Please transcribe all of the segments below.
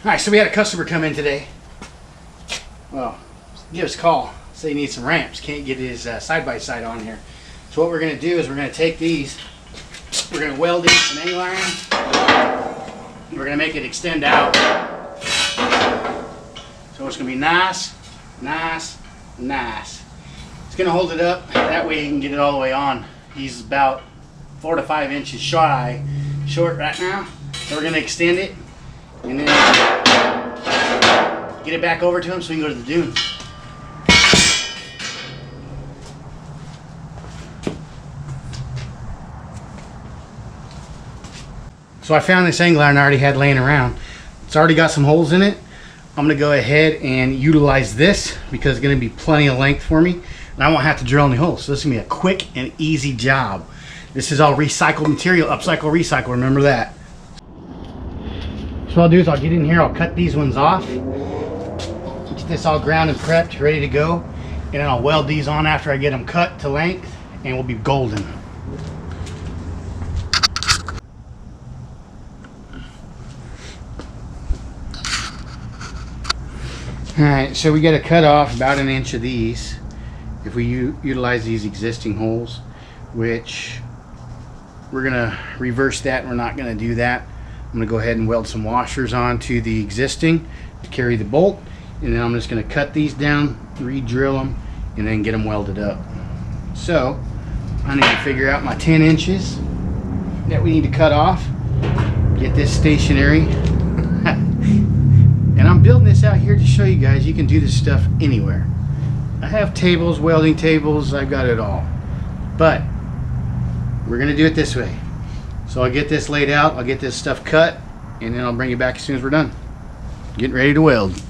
Alright, so we had a customer come in today. Well, give us a call. Say he needs some ramps. Can't get his side-by-side on here. So what we're going to do is we're going to take these. We're going to weld in some angle iron. We're going to make it extend out. So it's going to be nice, nice, nice. It's going to hold it up. That way he can get it all the way on. He's about 4 to 5 inches short right now. So we're going to extend it and then get it back over to him so we can go to the dune. So I found this angle iron I already had laying around. It's already got some holes in it. I'm going to go ahead and utilize this because it's going to be plenty of length for me and I won't have to drill any holes. So this is going to be a quick and easy job. This is all recycled material, upcycle, recycle, remember that. So what I'll do is I'll get in here, I'll cut these ones off, get this all ground and prepped, ready to go, and then I'll weld these on after I get them cut to length and we'll be golden. Alright, so we got to cut off about 1 inch of these if we utilize these existing holes, which we're going to reverse that. We're not going to do that. I'm going to go ahead and weld some washers onto the existing to carry the bolt, and then I'm just going to cut these down, re-drill them, and then get them welded up. So I need to figure out my 10 inches that we need to cut off, get this stationary. And I'm building this out here to show you guys you can do this stuff anywhere. I have tables, welding tables, I've got it all. But we're going to do it this way. So I'll get this laid out, I'll get this stuff cut, and then I'll bring you back as soon as we're done. Getting ready to weld.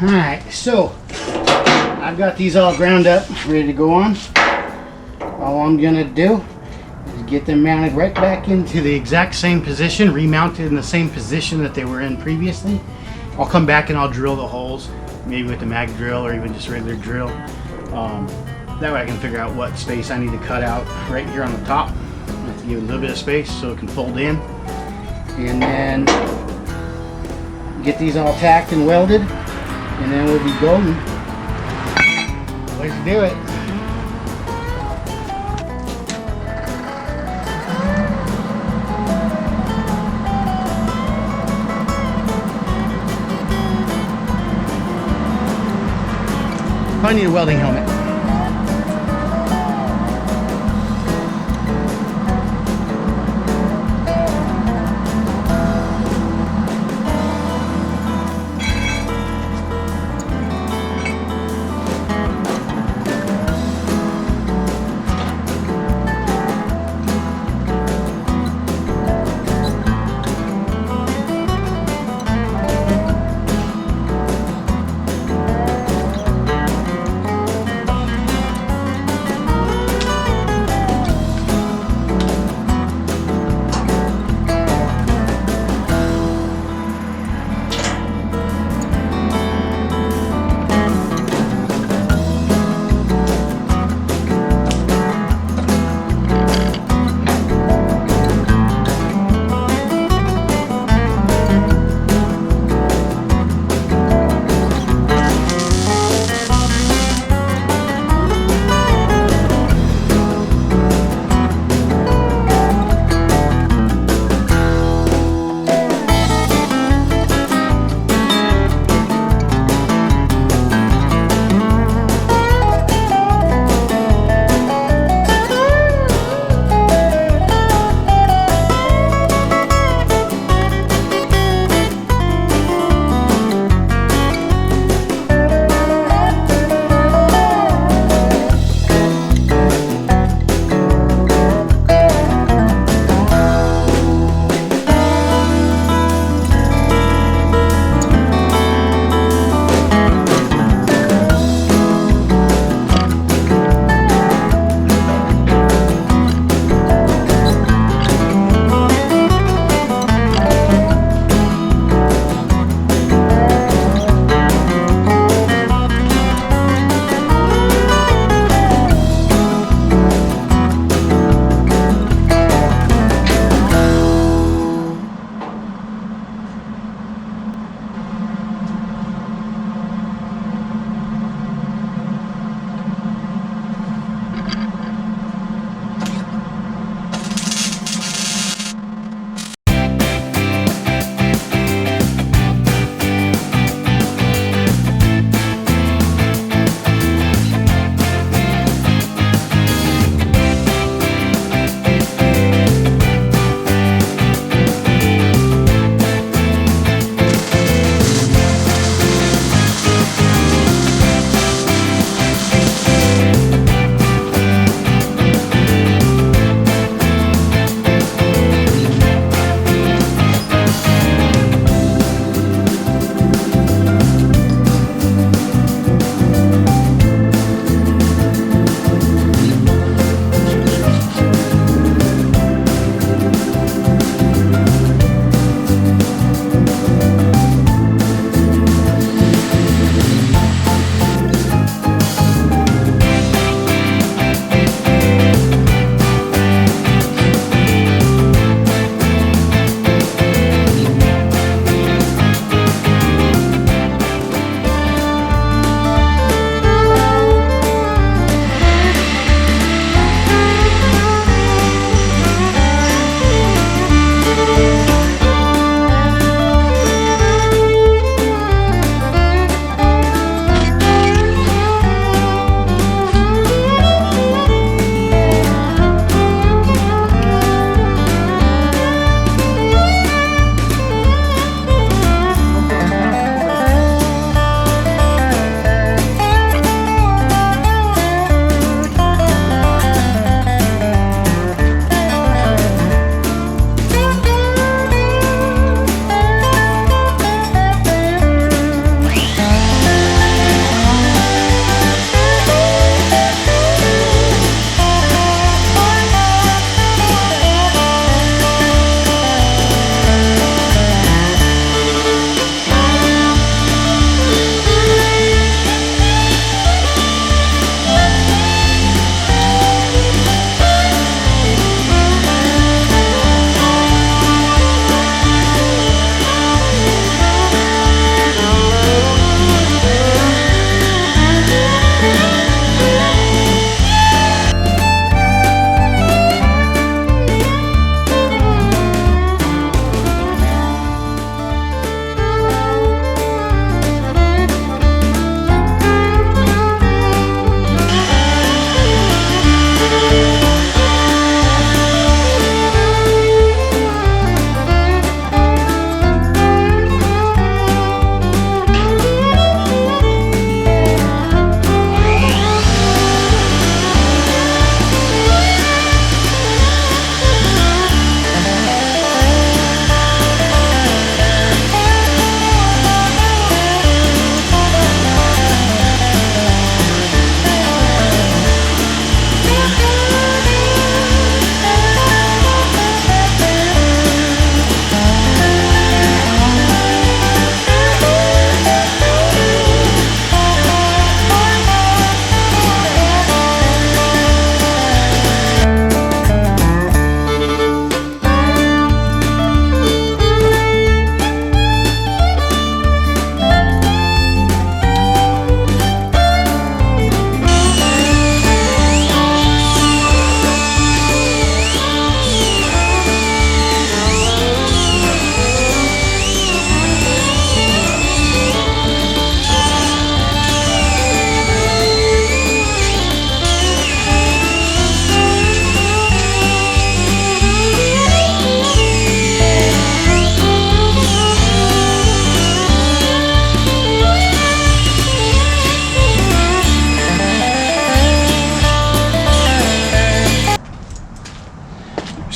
Alright, so I've got these all ground up, ready to go on. All I'm going to do is get them mounted right back into the exact same position, remounted in the same position that they were in previously. I'll come back and I'll drill the holes, maybe with the mag drill or even just regular drill. That way I can figure out what space I need to cut out right here on the top. I have to give it a little bit of space so it can fold in. And then get these all tacked and welded. And then we'll be golden. Let's do it. I need a welding helmet.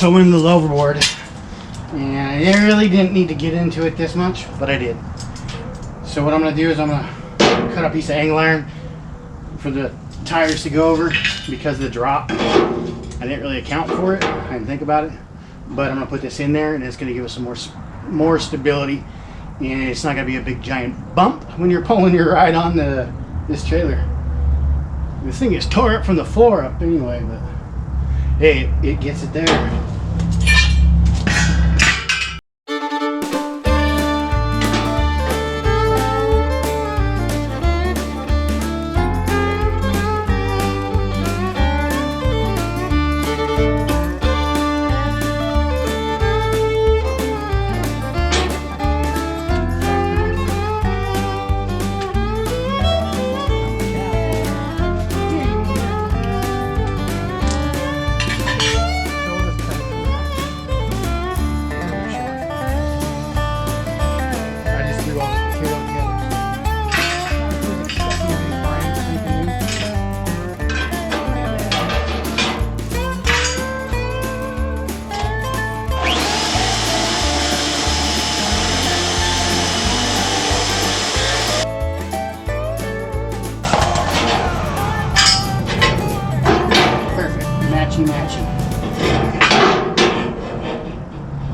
also went into the overboard, and I really didn't need to get into it this much, but I did. So what I'm going to do is I'm going to cut a piece of angle iron for the tires to go over because of the drop. I didn't really account for it. I didn't think about it, but I'm going to put this in there, and it's going to give us some more stability, and it's not going to be a big giant bump when you're pulling your ride on this trailer. This thing is tore up from the floor up anyway, but hey, it gets it there.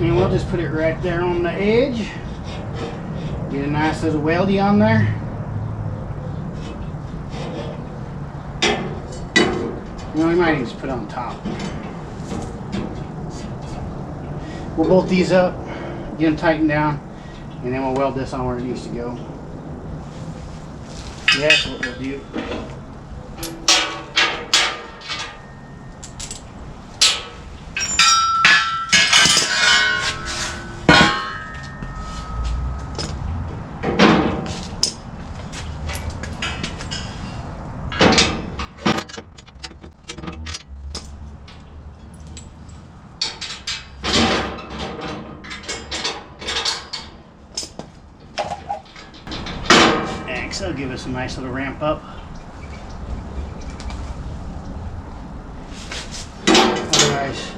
And we'll just put it right there on the edge. Get a nice little weldy on there. You know, we might even just put it on top. We'll bolt these up, get them tightened down, and then we'll weld this on where it needs to go. That's what we'll do. That'll give us a nice little ramp up. Otherwise,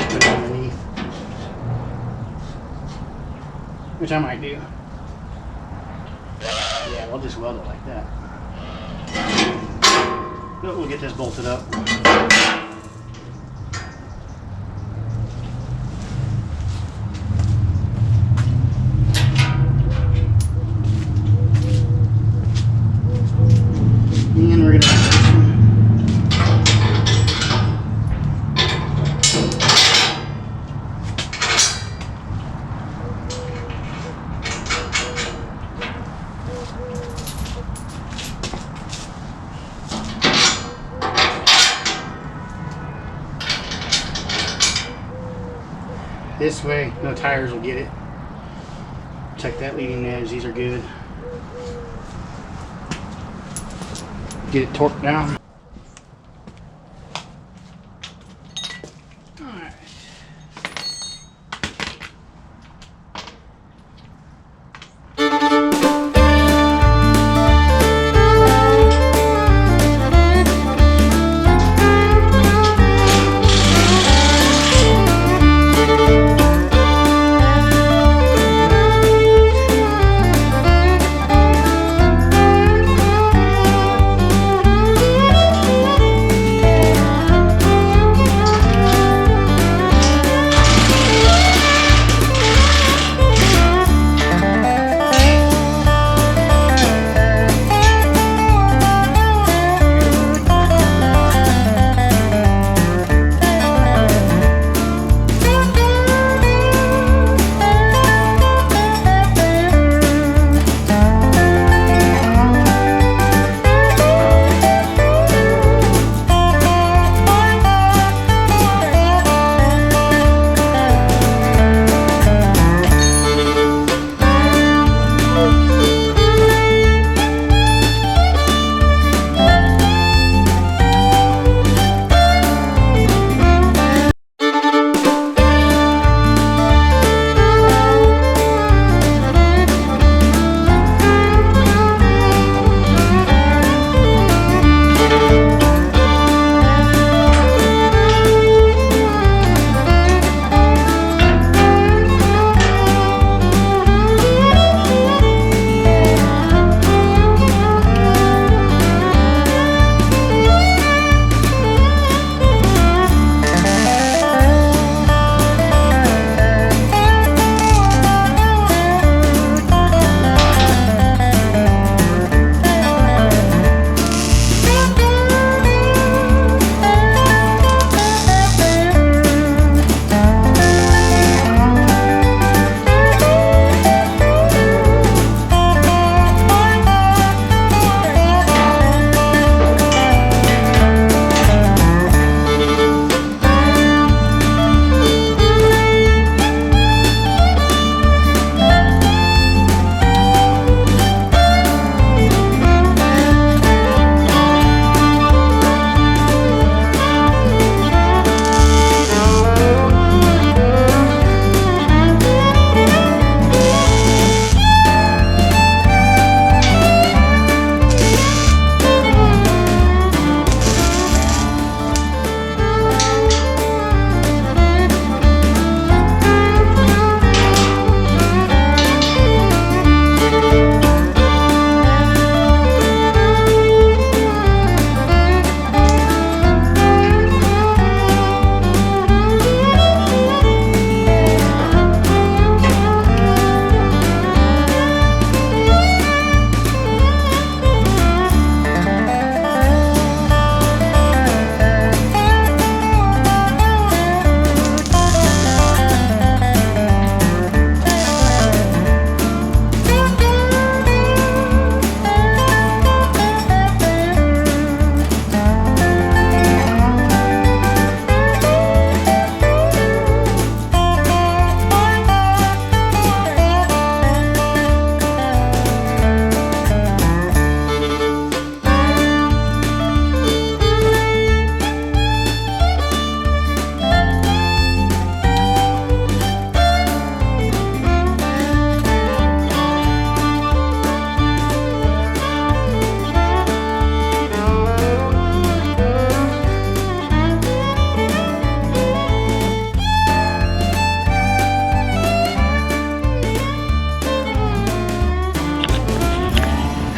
put it underneath, which I might do. Yeah, we'll just weld it like that. But we'll get this bolted up. And we're going to this way, no tires will get it. Check that leading edge, these are good. Get it torqued down. Alright.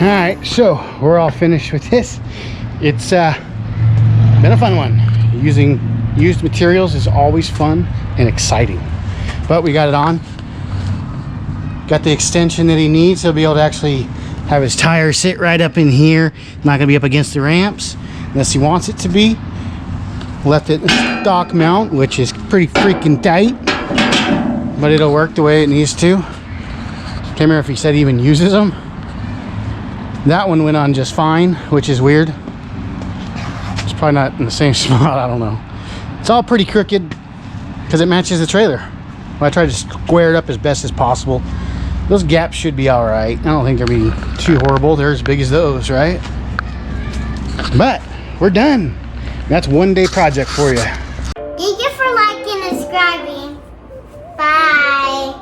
All right, so we're all finished with this. It's been a fun one. Using used materials is always fun and exciting. But we got it on. Got the extension that he needs. He'll be able to actually have his tire sit right up in here. Not gonna be up against the ramps unless he wants it to be. Left it in stock mount, which is pretty freaking tight, but it'll work the way it needs to. Can't remember if he said he even uses them. That one went on just fine, which is weird. It's probably not in the same spot, I don't know. It's all pretty crooked because it matches the trailer. I try to square it up as best as possible. Those gaps should be all right. I don't think they're being too horrible. They're as big as those, right? But we're done. That's one day project for you. Thank you for liking and subscribing. Bye.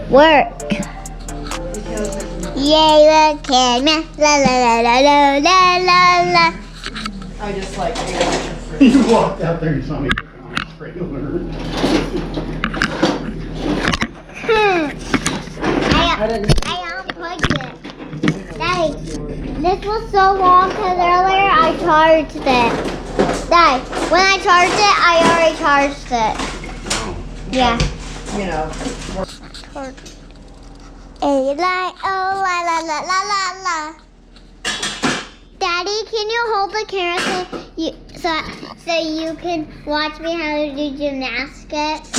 Work. Yay, look at me. La la la la la la la la. I just like You walked out there and saw me on a trailer. I unplugged it. Daddy, this was so long because earlier I charged it. Daddy, when I charged it, I already charged it. Yeah. you know. A light, oh la la la la la la. Daddy, can you hold the camera so you can watch me how to do gymnastics?